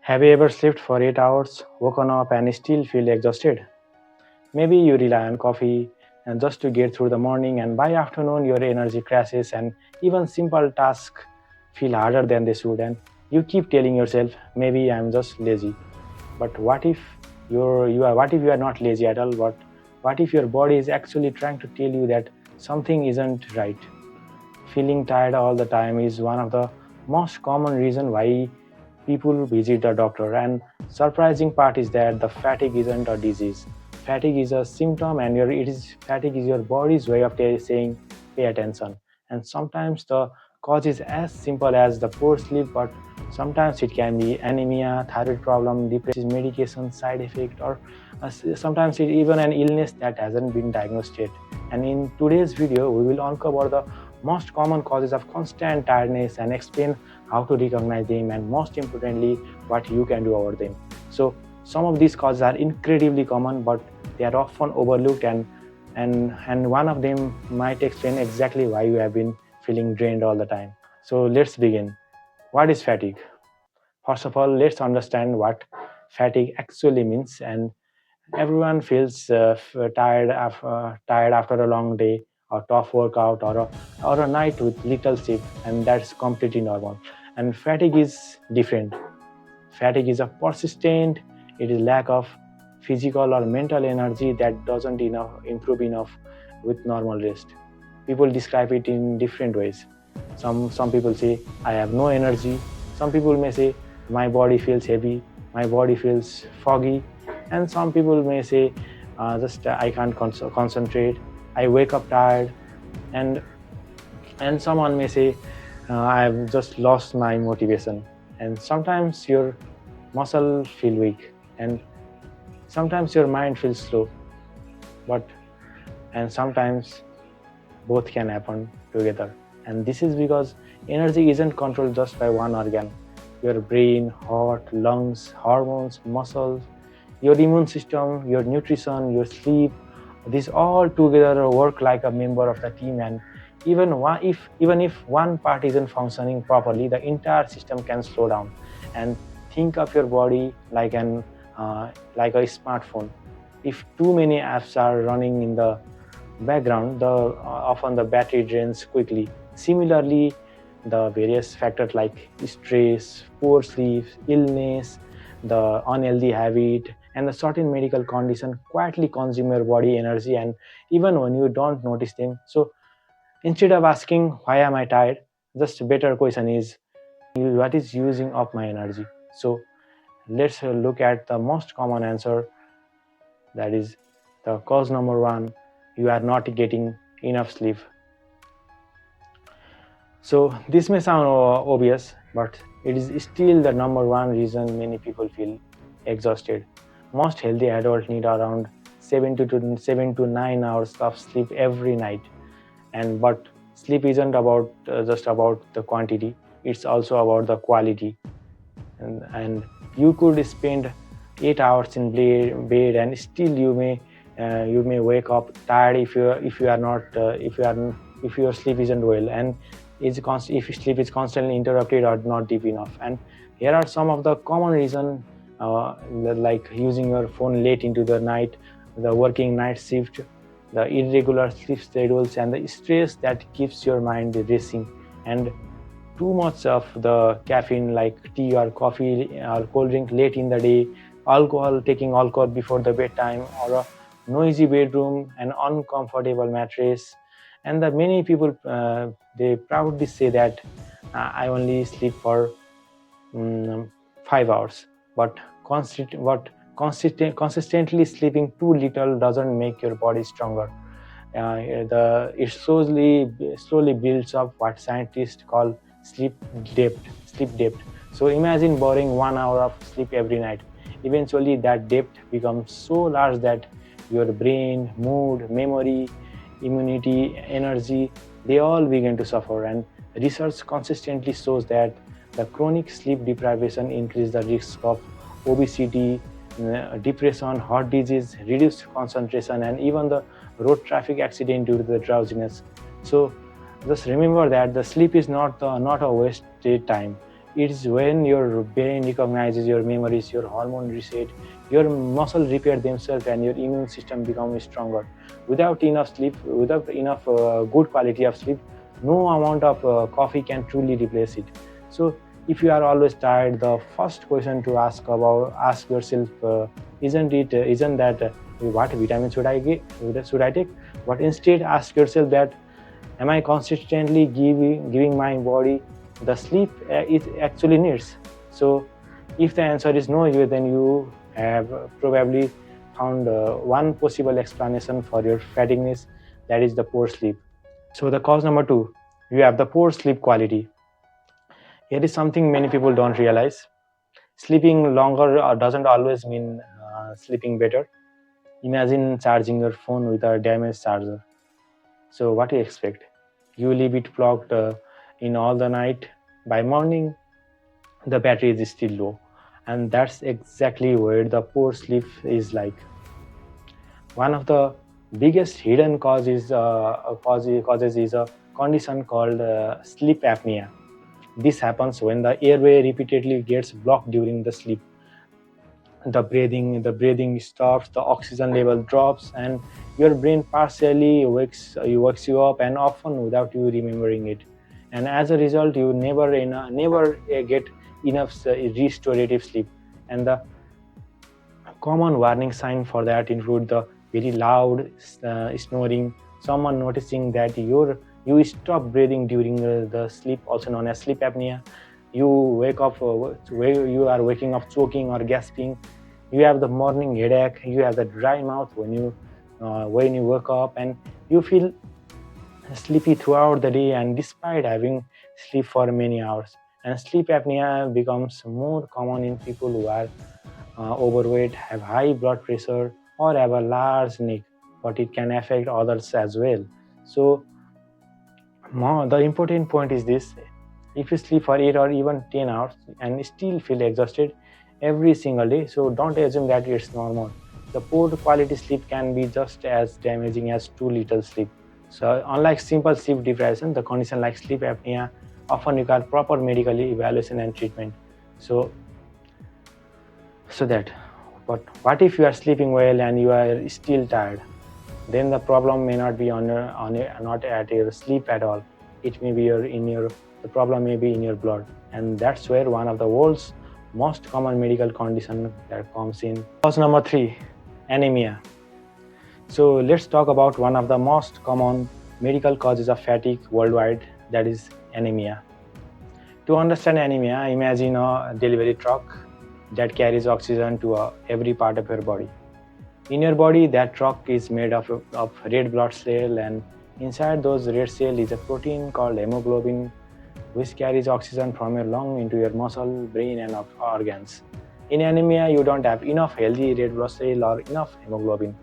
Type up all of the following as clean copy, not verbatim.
Have you ever slept for 8 hours, woken up and still feel exhausted? Maybe you rely on coffee and just to get through the morning, and by afternoon your energy crashes and even simple tasks feel harder than they should, and you keep telling yourself, maybe I'm just lazy. But what if you are not lazy at all? What if your body is actually trying to tell you that something isn't right? Feeling tired all the time is one of the most common reason why people visit the doctor, and surprising part is that the fatigue isn't a disease. Fatigue is a symptom, and fatigue is your body's way of saying pay attention. And sometimes the cause is as simple as the poor sleep, but sometimes it can be anemia, thyroid problem, depression, medication side effect, or sometimes it even an illness that hasn't been diagnosed yet. And in today's video we will uncover the most common causes of constant tiredness and explain how to recognize them, and most importantly what you can do about them. So some of these causes are incredibly common, but they are often overlooked, and one of them might explain exactly why you have been feeling drained all the time. So let's begin. What is fatigue? First of all, let's understand what fatigue actually means. And everyone feels tired after a long day, a tough workout, or a night with little sleep, and that's completely normal. And fatigue is different. Fatigue is a persistent, it is lack of physical or mental energy that doesn't improve enough with normal rest. People describe it in different ways. Some people say, I have no energy. Some people may say, my body feels heavy, my body feels foggy, and some people may say, I can't concentrate, I wake up tired, and someone may say, I've just lost my motivation. And sometimes your muscle feel weak, and sometimes your mind feels slow, and sometimes both can happen together. And this is because energy isn't controlled just by one organ. Your brain, heart, lungs, hormones, muscles, your immune system, your nutrition, your sleep, these all together work like a member of the team. And even if one part isn't functioning properly, the entire system can slow down. And think of your body like a smartphone. If too many apps are running in the background, often the battery drains quickly. Similarly, the various factors like stress, poor sleep, illness, the unhealthy habit, and the certain medical condition quietly consume your body energy, and even when you don't notice them. So instead of asking why am I tired, just a better question is what is using up my energy. So let's look at the most common answer, that is the cause number one: you are not getting enough sleep. So this may sound obvious, but it is still the number one reason many people feel exhausted. Most healthy adults need around 7 to 9 hours of sleep every night. But sleep isn't about just about the quantity, it's also about the quality. And you could spend 8 hours in bed and still you may wake up tired if you are not if your sleep isn't well, and if sleep is constantly interrupted or not deep enough. And here are some of the common reasons, like using your phone late into the night, the working night shift, the irregular sleep schedules, and the stress that keeps your mind racing, and too much of the caffeine like tea or coffee or cold drink late in the day, taking alcohol before the bedtime, or a noisy bedroom, an uncomfortable mattress. And the many people they proudly say that I only sleep for 5 hours, but consistently sleeping too little doesn't make your body stronger. It slowly builds up what scientists call sleep debt. Sleep debt. So imagine borrowing 1 hour of sleep every night. Eventually, that debt becomes so large that your brain, mood, memory, immunity, energy, they all begin to suffer. And research consistently shows that the chronic sleep deprivation increases the risk of obesity, depression, heart disease, reduced concentration, and even the road traffic accident due to the drowsiness. So just remember that the sleep is not a wasted time. It's when your brain recognizes your memories, your hormone reset, your muscle repair themselves, and your immune system becomes stronger. Without enough sleep, without enough good quality of sleep, no amount of coffee can truly replace it. So if you are always tired, the first question to ask yourself isn't that what vitamin should I get, should I take, but instead ask yourself that, am I consistently giving my body the sleep it actually needs? So if the answer is no, then you have probably found one possible explanation for your fatigueness, that is the poor sleep. So the cause number two, you have the poor sleep quality. Here is something many people don't realize. Sleeping longer doesn't always mean sleeping better. Imagine charging your phone with a damaged charger. So what do you expect? You leave it plugged in all the night. By morning, the battery is still low, and that's exactly where the poor sleep is like. One of the biggest hidden causes is a condition called sleep apnea. This happens when the airway repeatedly gets blocked during the sleep. The breathing stops, the oxygen level drops, and your brain partially wakes you up, and often without you remembering it. And as a result, you never get enough restorative sleep. And the common warning sign for that include the very loud snoring, someone noticing that you stop breathing during the sleep, also known as sleep apnea. You wake up where you are waking up choking or gasping. You have the morning headache. You have the dry mouth when you wake up, and you feel sleepy throughout the day, and despite having sleep for many hours. And sleep apnea becomes more common in people who are overweight, have high blood pressure, or have a large neck, but it can affect others as well. So, the important point is this: if you sleep for 8 or even 10 hours and still feel exhausted every single day, so don't assume that it's normal. The poor quality sleep can be just as damaging as too little sleep. So, unlike simple sleep deprivation, the condition like sleep apnea often require proper medical evaluation and treatment. So, so that, but what if you are sleeping well and you are still tired? Then the problem may not be not at your sleep at all. It may be the problem may be in your blood, and that's where one of the world's most common medical condition that comes in. Cause number three, anemia. So let's talk about one of the most common medical causes of fatigue worldwide, that is anemia. To understand anemia, imagine a delivery truck that carries oxygen to every part of your body. In your body, that truck is made of red blood cells, and inside those red cells is a protein called hemoglobin, which carries oxygen from your lung into your muscle, brain, and organs. In anemia, you don't have enough healthy red blood cell or enough hemoglobin,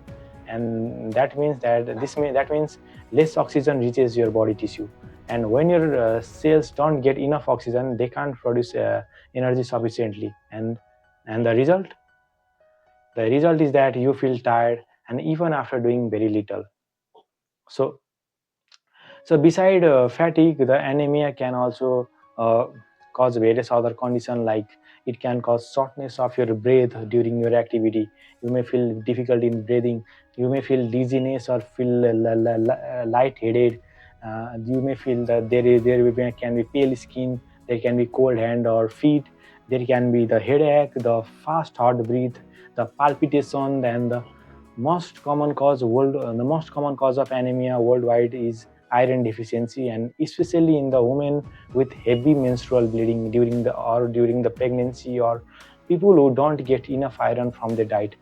and that means less oxygen reaches your body tissue. And when your cells don't get enough oxygen, they can't produce energy sufficiently, and the result is that you feel tired, and even after doing very little. So, beside fatigue, the anemia can also uh, cause various other conditions, like it can cause shortness of your breath during your activity. You may feel difficulty in breathing. You may feel dizziness or feel light-headed. You may feel that can be pale skin. There can be cold hand or feet. There can be the headache, the fast heartbeat, the palpitation, and the most common cause of anemia worldwide is iron deficiency, and especially in the women with heavy menstrual bleeding during the pregnancy, or people who don't get enough iron from their diet.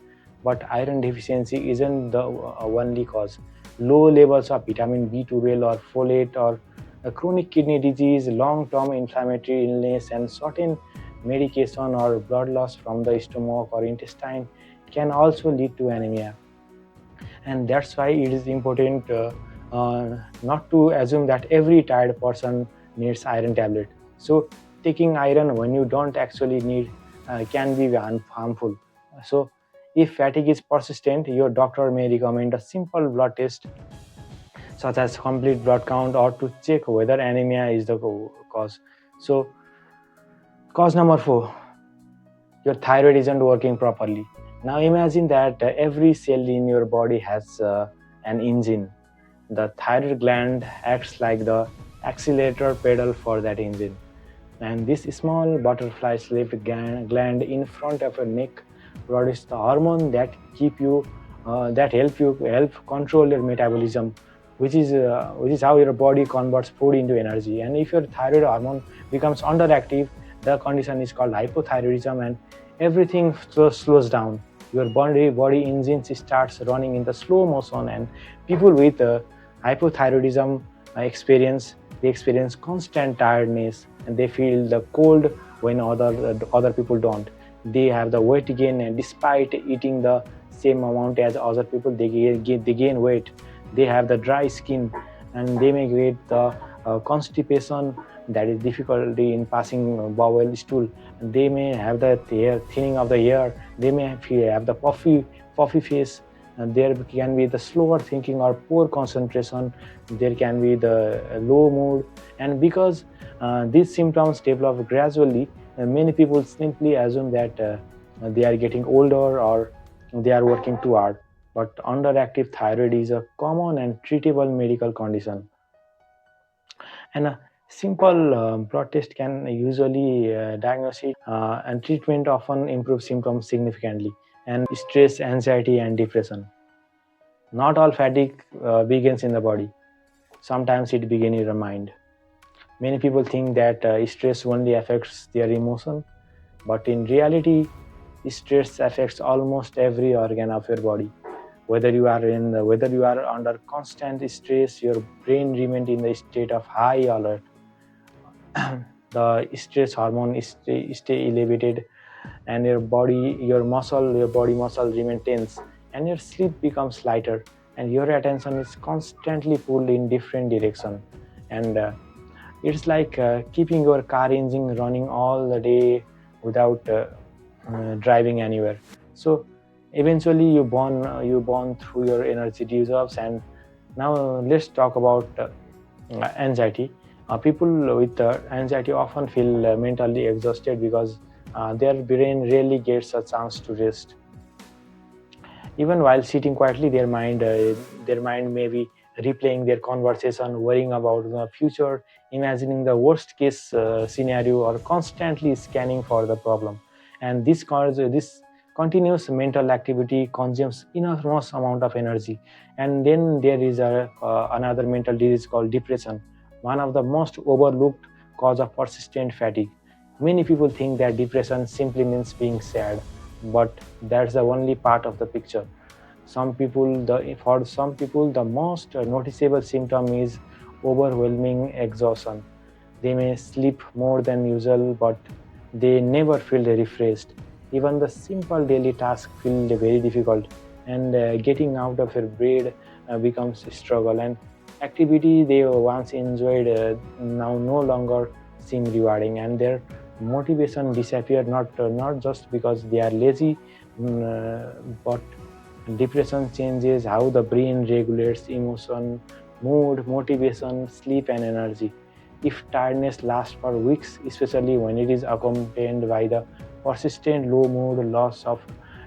But iron deficiency isn't the only cause. Low levels of vitamin B12 or folate, or a chronic kidney disease, long-term inflammatory illness, and certain medication or blood loss from the stomach or intestine can also lead to anemia. And that's why it is important not to assume that every tired person needs iron tablet. So taking iron when you don't actually need can be harmful. So if fatigue is persistent, your doctor may recommend a simple blood test such as complete blood count, or to check whether anemia is the cause. So Cause number 4, your thyroid isn't working properly. Now imagine that every cell in your body has an engine. The thyroid gland acts like the accelerator pedal for that engine. And this small butterfly shaped gland in front of your neck produces the hormone that keep you that help control your metabolism, which is how your body converts food into energy. And if your thyroid hormone becomes underactive, the condition is called hypothyroidism, and everything slows down. Your body engines starts running in the slow motion, and people with hypothyroidism experience constant tiredness, and they feel the cold when other people don't. They have the weight gain, and despite eating the same amount as other people, they gain weight. They have the dry skin, and they may get the constipation, that is difficulty in passing bowel stool. They may have the hair thinning of the hair. They may have the puffy face. And there can be the slower thinking or poor concentration. There can be the low mood. And because these symptoms develop gradually, many people simply assume that they are getting older or they are working too hard. But underactive thyroid is a common and treatable medical condition. And a simple blood test can usually diagnose it, and treatment often improves symptoms significantly. And stress, anxiety, and depression. Not all fatigue begins in the body. Sometimes it begins in your mind. Many people think that stress only affects their emotion, but in reality, stress affects almost every organ of your body. Whether you are under constant stress, your brain remains in the state of high alert. The stress hormone stay elevated, and your body muscle remain tense, and your sleep becomes lighter, and your attention is constantly pulled in different direction. And it's like keeping your car engine running all the day without driving anywhere. So eventually you burn through your energy reserves. And now let's talk about anxiety. People with anxiety often feel mentally exhausted because their brain rarely gets a chance to rest. Even while sitting quietly, their mind may be replaying their conversation, worrying about the future, imagining the worst case scenario, or constantly scanning for the problem. And this continuous mental activity consumes enormous amount of energy. And then there is another mental disease called depression, one of the most overlooked cause of persistent fatigue. Many people think that depression simply means being sad, but that's the only part of the picture. For some people, the most noticeable symptom is overwhelming exhaustion. They may sleep more than usual, but they never feel refreshed. Even the simple daily tasks feel very difficult, and getting out of your bed becomes a struggle. And activity they once enjoyed now no longer seem rewarding, and their motivation disappear, not just because they are lazy, but depression changes how the brain regulates emotion, mood, motivation, sleep, and energy. If tiredness lasts for weeks, especially when it is accompanied by the persistent low mood, loss of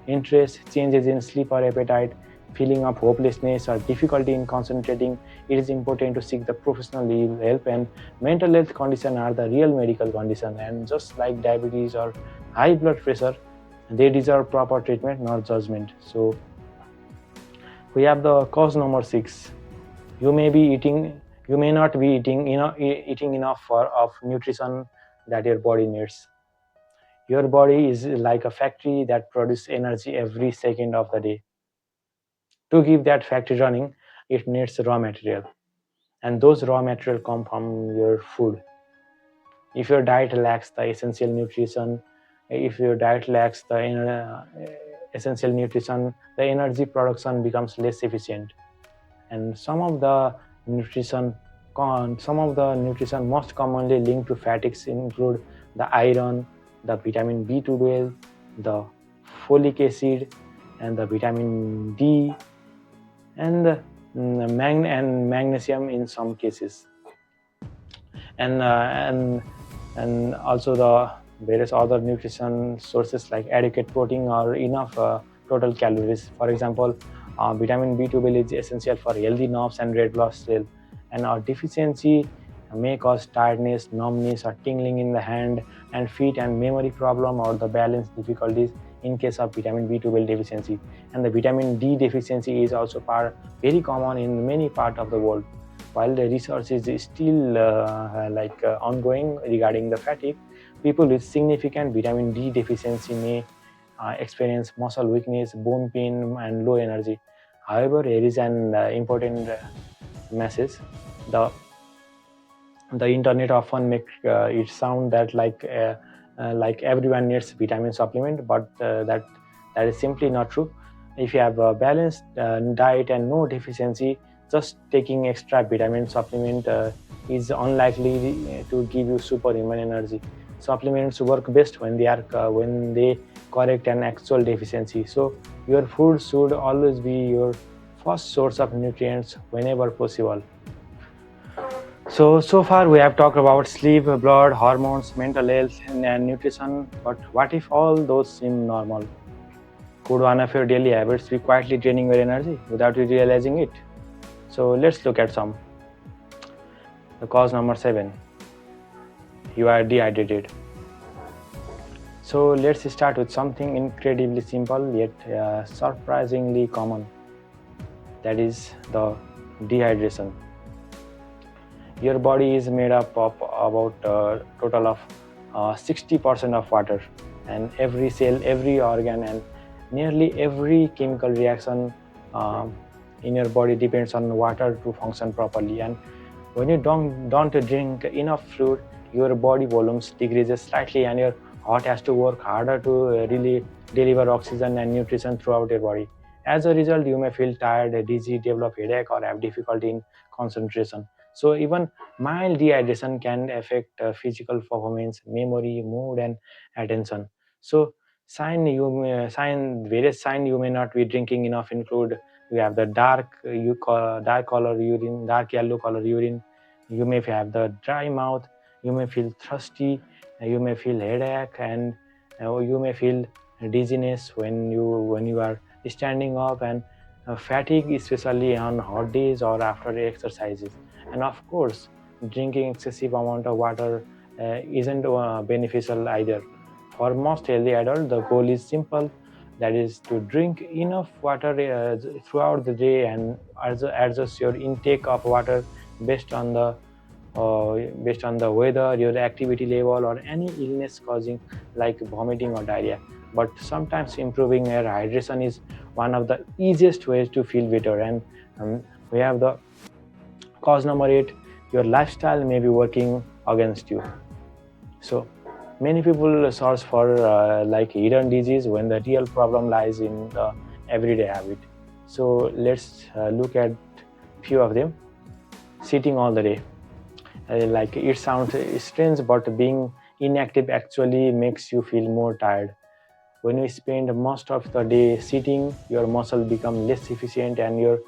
interest, changes in sleep or appetite, feeling of hopelessness, or difficulty in concentrating, it is important to seek the professional help. And mental health conditions are the real medical condition. And just like diabetes or high blood pressure, they deserve proper treatment, not judgment. So we have the cause number 6. You may be eating, you may not be eating enough of nutrition that your body needs. Your body is like a factory that produces energy every second of the day. To keep that factory running, it needs raw material, and those raw material come from your food. If your diet lacks the essential nutrition, if your diet lacks the essential nutrition, the energy production becomes less efficient. And some of the nutrition most commonly linked to fatigues include the iron, the vitamin B12, the folic acid, and the vitamin D, and magnesium in some cases. And also the various other nutrition sources like adequate protein or enough total calories. For example, vitamin B12 is essential for healthy nerves and red blood cells, and our deficiency may cause tiredness, numbness, or tingling in the hand and feet, and memory problem or the balance difficulties in case of vitamin B12 deficiency. And the vitamin D deficiency is also very common in many parts of the world. While the research is still ongoing regarding the fatigue, people with significant vitamin D deficiency may experience muscle weakness, bone pain, and low energy. However, here is an important message. The the internet often make it sound that like everyone needs vitamin supplement, but that is simply not true. If you have a balanced diet and no deficiency, just taking extra vitamin supplement is unlikely to give you superhuman energy. Supplements work best when they correct an actual deficiency. So your food should always be your first source of nutrients whenever possible. So far we have talked about sleep, blood, hormones, mental health, and nutrition. But what if all those seem normal? Could one of your daily habits be quietly draining your energy without you realizing it? So let's look at some. The cause number 7: you are dehydrated. So let's start with something incredibly simple yet surprisingly common. That is the dehydration. Your body is made up of about a total of 60% of water, and every cell, every organ, and nearly every chemical reaction in your body depends on water to function properly. And when you don't drink enough fluid, your body volumes decreases slightly, and your heart has to work harder to really deliver oxygen and nutrition throughout your body. As a result, you may feel tired, dizzy, develop headache, or have difficulty in concentration. So even mild dehydration can affect physical performance, memory, mood, and attention. So various sign you may not be drinking enough include: you have the dark color urine, dark yellow color urine. You may have the dry mouth. You may feel thirsty. You may feel headache, and you may feel dizziness when you are standing up, and fatigue, especially on hot days or after exercises. And of course, drinking excessive amount of water isn't beneficial either. For most healthy adults, the goal is simple, that is to drink enough water throughout the day, and adjust your intake of water based on the weather, your activity level, or any illness causing like vomiting or diarrhea. But sometimes improving your hydration is one of the easiest ways to feel better. And we have the cause number 8: your lifestyle may be working against you. So many people search for hidden disease when the real problem lies in the everyday habit. So let's look at few of them. Sitting all the day. It sounds strange, but being inactive actually makes you feel more tired. When you spend most of the day sitting, your muscle become less efficient, and your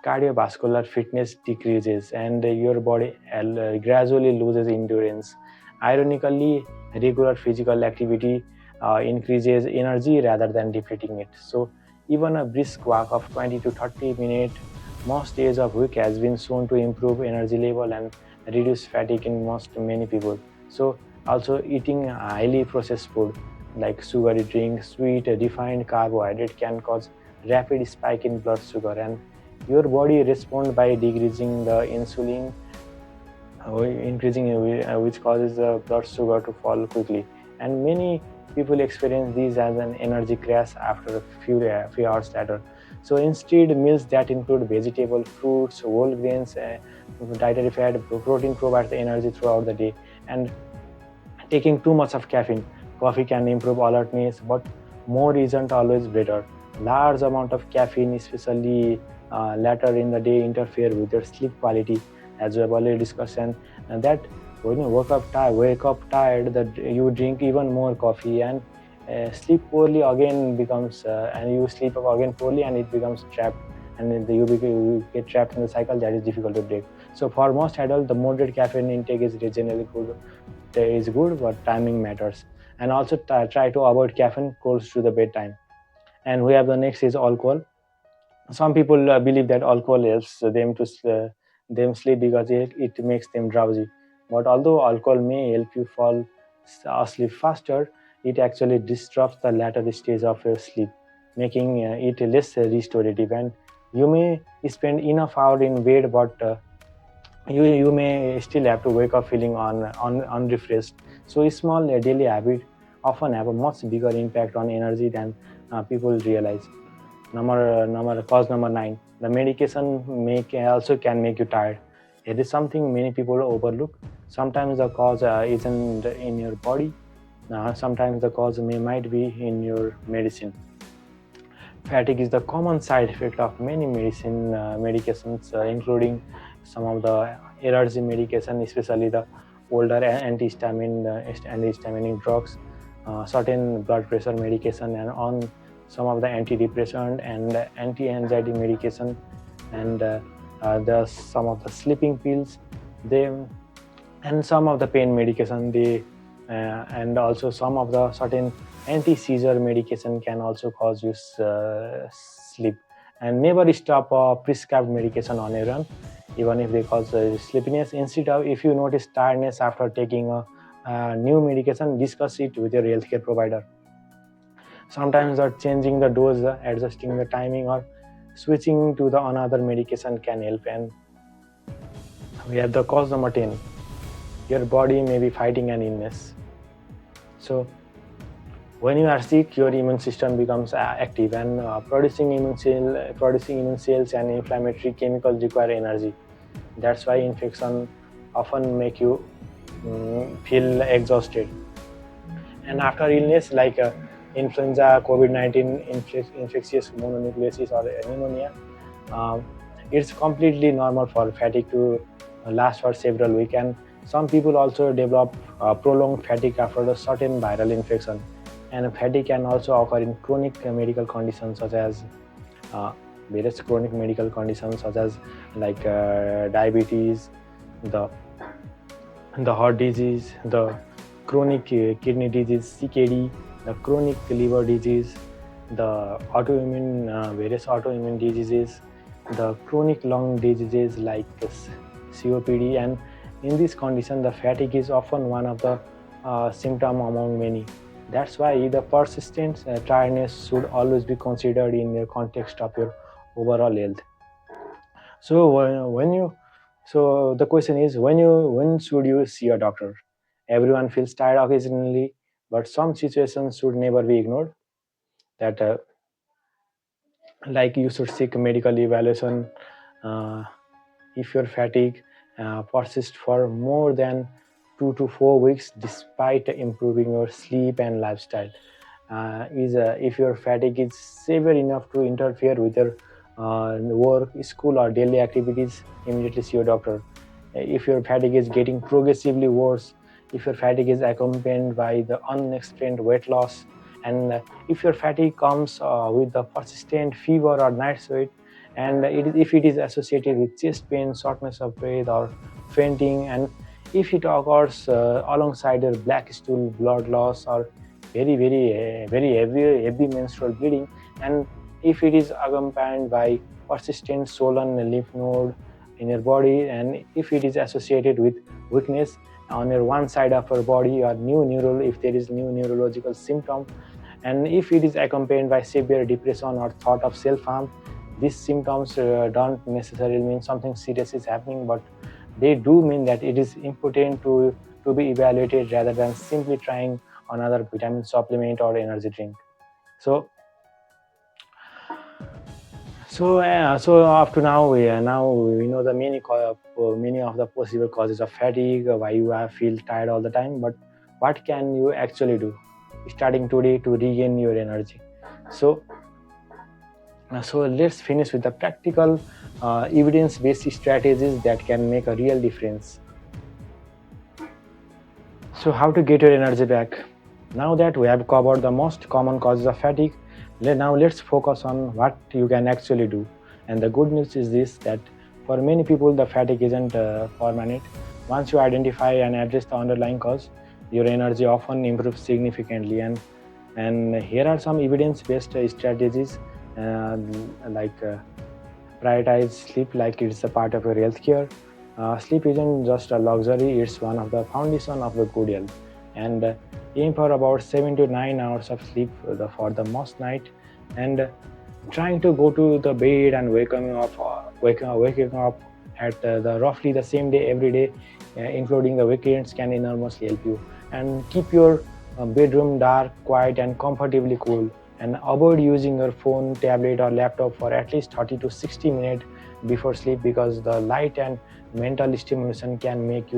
cardiovascular fitness decreases, and your body gradually loses endurance. Ironically, regular physical activity increases energy rather than depleting it. So even a brisk walk of 20 to 30 minutes most days of week has been shown to improve energy level and reduce fatigue in many people. So also eating highly processed food like sugary drinks, sweet, refined carbohydrate can cause rapid spike in blood sugar, and your body responds by decreasing the insulin, which causes the blood sugar to fall quickly. And many people experience this as an energy crash after a few hours later. So instead, meals that include vegetable, fruits, whole grains, dietary fat, protein provides the energy throughout the day. And taking too much of caffeine, coffee can improve alertness, but more isn't always better. Large amount of caffeine, especially later in the day, interfere with your sleep quality, as we have already discussed. And that when you wake up tired, that you drink even more coffee, and sleep poorly again becomes, and you sleep again poorly, and it becomes trapped, and then you get trapped in the cycle that is difficult to break. So for most adults, the moderate caffeine intake is generally good, but timing matters. and also try to avoid caffeine close to the bedtime. And we have the next is alcohol. Some people believe that alcohol helps them sleep because it makes them drowsy. But although alcohol may help you fall asleep faster, it actually disrupts the latter stage of your sleep, making it less restorative. And you may spend enough hour in bed, but you may still have to wake up feeling unrefreshed. So a small daily habit often have a much bigger impact on energy than people realize. Cause number 9, the medication also can make you tired. It is something many people overlook. Sometimes the cause isn't in your body. Sometimes the cause might be in your medicine. Fatigue is the common side effect of many medications, including some of the allergy medication, especially the older antihistaminic drugs, certain blood pressure medication, and on some of the antidepressant and anti-anxiety medication, and the some of the sleeping pills. They and some of the pain medication, and also some of the certain anti-seizure medication can also cause you sleep. And never stop prescribed medication on a run, even if they cause sleepiness. Instead of, if you notice tiredness after taking a new medication, discuss it with your healthcare provider. Sometimes changing the dose, adjusting the timing, or switching to the another medication can help. And we have the cause number 10. Your body may be fighting an illness. So when you are sick, your immune system becomes active, and producing immune cells and inflammatory chemicals require energy. That's why infection often make you feel exhausted. And after illness like influenza, COVID-19, infectious mononucleosis, or pneumonia, um, it's completely normal for fatigue to last for several weeks. And some people also develop prolonged fatigue after a certain viral infection. And fatigue can also occur in chronic medical conditions such as uh, various chronic medical conditions such as like diabetes, the heart disease, the chronic kidney disease (CKD), the chronic liver disease, the various autoimmune diseases, the chronic lung diseases like COPD. And in this condition, the fatigue is often one of the symptom among many. That's why the persistent tiredness should always be considered in the context of your overall health. So when you, so the question is, when should you see a doctor? Everyone feels tired occasionally, but some situations should never be ignored. That like you should seek medical evaluation uh, if your fatigue persists for more than 2 to 4 weeks despite improving your sleep and lifestyle. Is If your fatigue is severe enough to interfere with your work, school, or daily activities, immediately see your doctor. If your fatigue is getting progressively worse, if your fatigue is accompanied by the unexplained weight loss, and if your fatigue comes with the persistent fever or night sweat, and if it is associated with chest pain, shortness of breath, or fainting, and if it occurs alongside your black stool, blood loss, or very heavy menstrual bleeding, and if it is accompanied by persistent swollen lymph node in your body, and if it is associated with weakness on your one side of your body, or if there is new neurological symptom, and if it is accompanied by severe depression or thought of self-harm. These symptoms don't necessarily mean something serious is happening, but they do mean that it is important to be evaluated rather than simply trying another vitamin supplement or energy drink. So so up to now, we know the many of the possible causes of fatigue, why you feel tired all the time. But what can you actually do, starting today, to regain your energy? So let's finish with the practical, evidence-based strategies that can make a real difference. So how to get your energy back? Now that we have covered the most common causes of fatigue, now let's focus on what you can actually do. And the good news is this, that for many people the fatigue isn't permanent. Once you identify and address the underlying cause, your energy often improves significantly. And here are some evidence-based strategies, uh, like prioritize sleep like it's a part of your healthcare. Sleep isn't just a luxury; it's one of the foundation of the good health. And aim for about 7 to 9 hours of sleep for the most night. And trying to go to the bed and waking up at the roughly the same day every day, including the weekends, can enormously help you. And keep your bedroom dark, quiet, and comfortably cool. And avoid using your phone, tablet, or laptop for at least 30 to 60 minutes before sleep, because the light and mental stimulation can make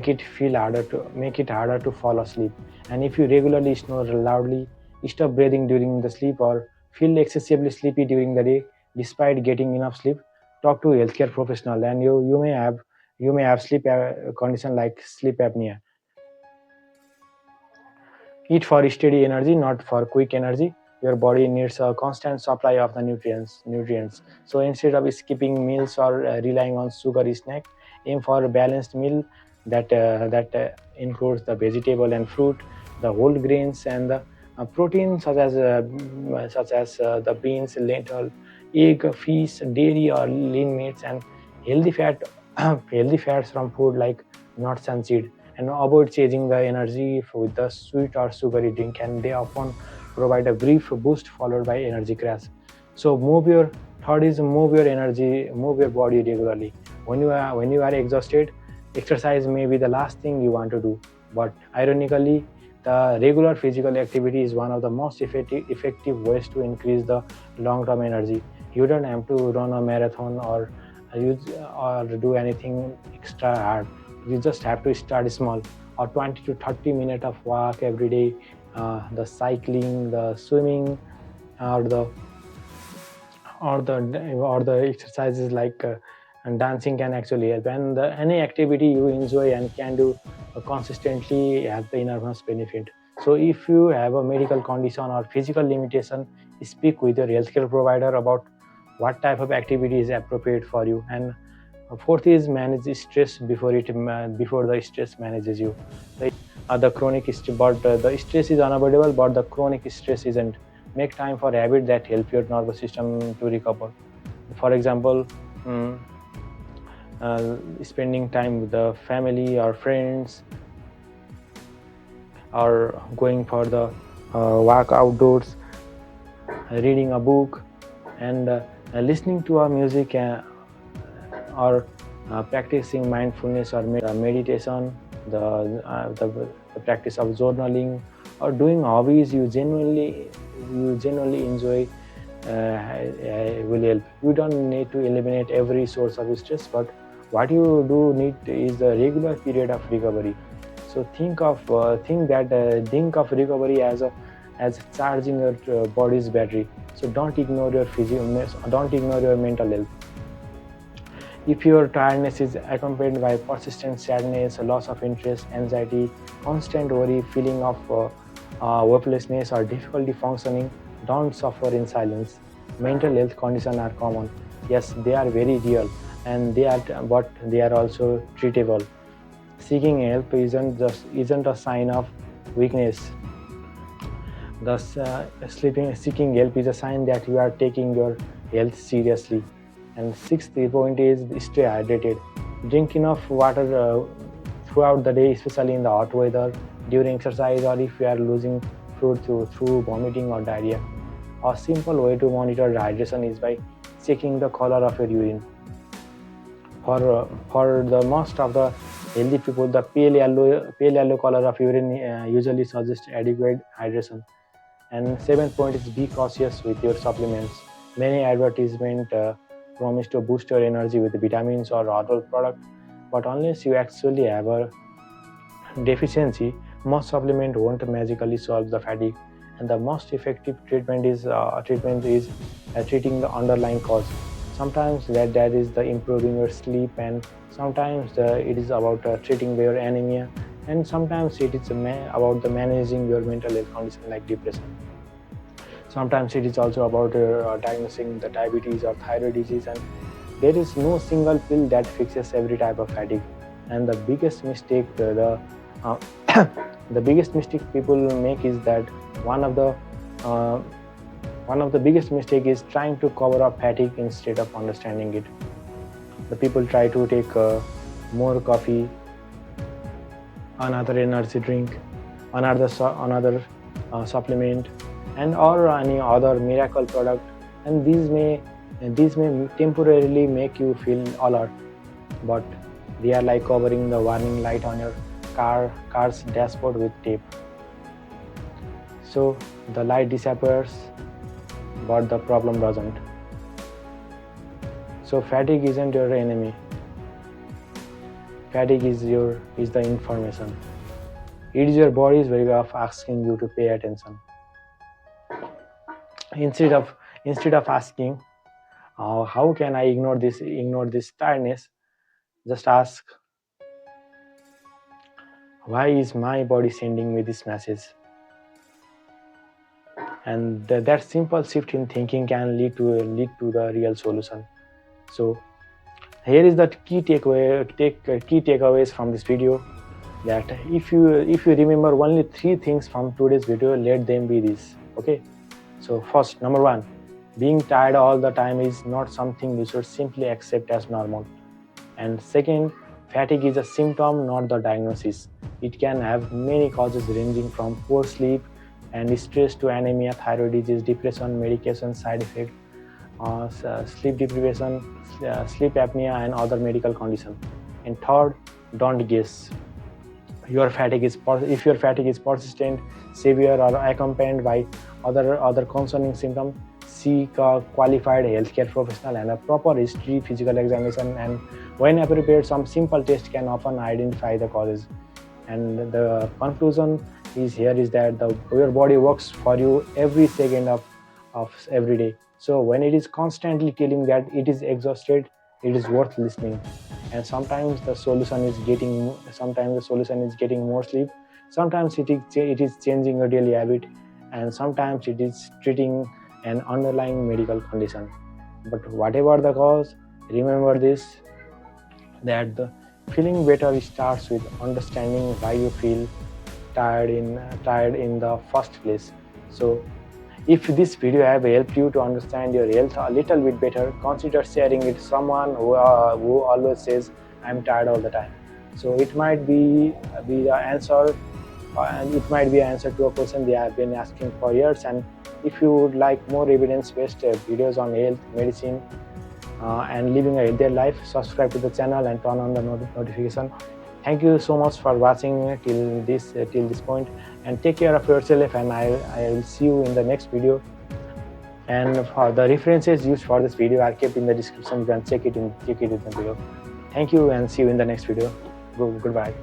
it harder to fall asleep. And if you regularly snore loudly, stop breathing during the sleep, or feel excessively sleepy during the day despite getting enough sleep, talk to a healthcare professional. And you may have sleep condition like sleep apnea. Eat for steady energy, not for quick energy. Your body needs a constant supply of the nutrients. So instead of skipping meals or relying on sugary snack, aim for a balanced meal that includes the vegetable and fruit, the whole grains, and the protein such as the beans, lentil, egg, fish, dairy or lean meats, and healthy fat healthy fats from food like nuts and seeds. And avoid chasing the energy with the sweet or sugary drink, and they often provide a brief boost followed by energy crash. So move your body regularly. When you are exhausted, exercise may be the last thing you want to do, but ironically, the regular physical activity is one of the most effective ways to increase the long-term energy. You don't have to run a marathon use or do anything extra hard. You just have to start small, or 20 to 30 minutes of walk every day, the cycling, the swimming, or the exercises like and dancing can actually help. And any activity you enjoy and can do consistently has the enormous benefit. So if you have a medical condition or physical limitation, speak with your healthcare provider about what type of activity is appropriate for you. And fourth is manage stress before the stress manages you. The stress is unavoidable, but the chronic stress isn't. Make time for habits that help your nervous system to recover. For example, mm, spending time with the family or friends, or going for the walk outdoors, reading a book, and listening to a music, or practicing mindfulness or meditation, the practice of journaling, or doing hobbies you genuinely enjoy, will help. You don't need to eliminate every source of stress, but what you do need is the regular period of recovery. So think of recovery as charging your body's battery. So don't ignore your mental health. If your tiredness is accompanied by persistent sadness, loss of interest, anxiety, constant worry, feeling of worthlessness, or difficulty functioning, don't suffer in silence. Mental health conditions are common. Yes, they are very real, but they are also treatable. Seeking help isn't a sign of weakness. Thus, seeking help is a sign that you are taking your health seriously. And sixth point is stay hydrated. Drink enough water throughout the day, especially in the hot weather, during exercise, or if you are losing fluid through vomiting or diarrhea. A simple way to monitor hydration is by checking the color of your urine. For the most of the healthy people, the pale yellow color of urine usually suggests adequate hydration. And seventh point is be cautious with your supplements. Many advertisements promise to boost your energy with vitamins or herbal product, but unless you actually have a deficiency, most supplement won't magically solve the fatigue. And the most effective treatment is treating the underlying cause. Sometimes that is the improving your sleep, and sometimes it is about treating your anemia, and sometimes it is about the managing your mental health condition like depression. Sometimes it is also about diagnosing the diabetes or thyroid disease, and there is no single pill that fixes every type of fatigue. And the biggest mistake uh, the biggest mistake people make is that one of the uh, one of the biggest mistake is trying to cover up fatigue instead of understanding it. The people try to take more coffee, another energy drink, another supplement, and or any other miracle product, and these may temporarily make you feel alert, but they are like covering the warning light on your car's dashboard with tape. So the light disappears, but the problem doesn't. So fatigue isn't your enemy. Fatigue is the information. It is your body's way of asking you to pay attention. Instead of asking, how can I ignore this tiredness, just ask, why is my body sending me this message? And that simple shift in thinking can lead to the real solution. So here is the key takeaways from this video, that if you remember only 3 things from today's video, let them be these. Okay, so first, number 1, being tired all the time is not something you should simply accept as normal. And second, fatigue is a symptom, not the diagnosis. It can have many causes ranging from poor sleep and stress to anemia, thyroid disease, depression, medication side effect, sleep deprivation, sleep apnea, and other medical conditions. And third, don't guess. If your fatigue is persistent, severe, or accompanied by other concerning symptoms, seek a qualified healthcare professional and a proper history, physical examination, and when appropriate, some simple tests can often identify the causes. And the conclusion is that your body works for you every second of every day. So when it is constantly telling that it is exhausted, it is worth listening. And sometimes the solution is getting more sleep. Sometimes it is changing your daily habit, and sometimes it is treating an underlying medical condition. But whatever the cause, remember this, that the feeling better starts with understanding why you feel tired in the first place. So if this video have helped you to understand your health a little bit better, consider sharing it with someone who always says, I'm tired all the time. So it might be the answer, and it might be an answer to a question they have been asking for years. And if you would like more evidence-based videos on health, medicine, and living a healthier life, subscribe to the channel and turn on the notification. Thank you so much for watching till this point, and take care of yourself, and I will see you in the next video. And for the references used for this video are kept in the description. You can check it in the video. Thank you, and see you in the next video. Goodbye.